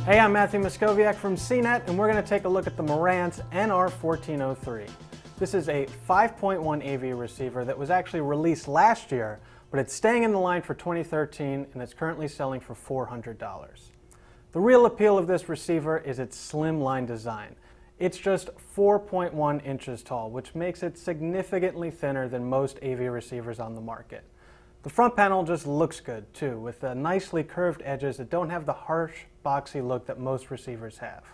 Hey, I'm Matthew Moscoviak from CNET, and we're going to take a look at the Marantz NR1403. This is a 5.1 AV receiver that was actually released last year, but it's staying in the line for 2013 and it's currently selling for $400. The real appeal of this receiver is its slim line design. It's just 4.1 inches tall, which makes it significantly thinner than most AV receivers on the market. The front panel just looks good too, with the nicely curved edges that don't have the harsh, boxy look that most receivers have.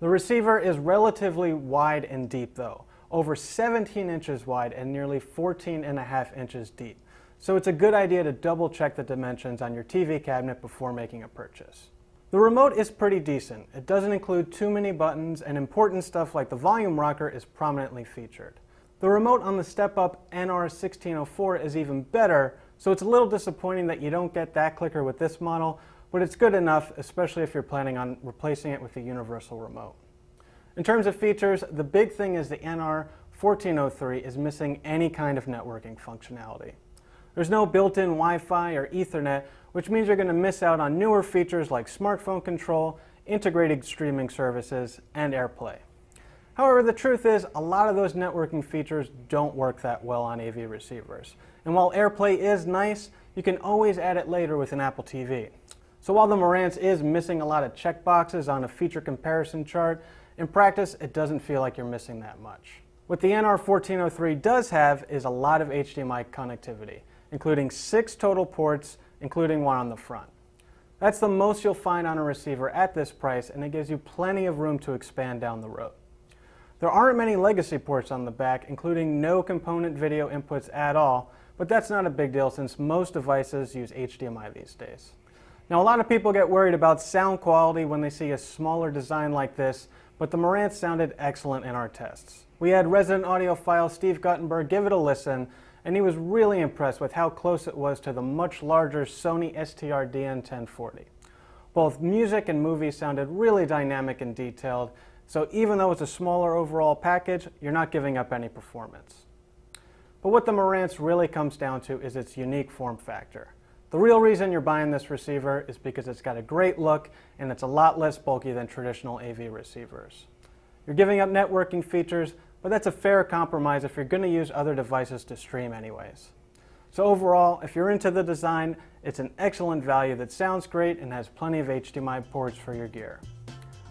The receiver is relatively wide and deep though, over 17 inches wide and nearly 14.5 inches deep. So it's a good idea to double check the dimensions on your TV cabinet before making a purchase. The remote is pretty decent. It doesn't include too many buttons, and important stuff like the volume rocker is prominently featured. The remote on the step-up NR1404 is even better, so it's a little disappointing that you don't get that clicker with this model, but it's good enough, especially if you're planning on replacing it with a universal remote. In terms of features, the big thing is the NR1403 is missing any kind of networking functionality. There's no built-in Wi-Fi or Ethernet, which means you're going to miss out on newer features like smartphone control, integrated streaming services, and AirPlay. However, the truth is, a lot of those networking features don't work that well on AV receivers. And while AirPlay is nice, you can always add it later with an Apple TV. So while the Marantz is missing a lot of checkboxes on a feature comparison chart, in practice it doesn't feel like you're missing that much. What the NR1403 does have is a lot of HDMI connectivity, including 6 total ports, including one on the front. That's the most you'll find on a receiver at this price, and it gives you plenty of room to expand down the road. There aren't many legacy ports on the back, including no component video inputs at all, but that's not a big deal since most devices use HDMI these days. Now, a lot of people get worried about sound quality when they see a smaller design like this, but the Marantz sounded excellent in our tests. We had resident audiophile Steve Guttenberg give it a listen, and he was really impressed with how close it was to the much larger Sony STR-DN1040. Both music and movies sounded really dynamic and detailed, so even though it's a smaller overall package, you're not giving up any performance. But what the Marantz really comes down to is its unique form factor. The real reason you're buying this receiver is because it's got a great look and it's a lot less bulky than traditional AV receivers. You're giving up networking features, but that's a fair compromise if you're going to use other devices to stream anyways. So overall, if you're into the design, it's an excellent value that sounds great and has plenty of HDMI ports for your gear.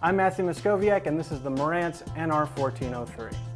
I'm Matthew Moscoviak, and this is the Marantz NR1403.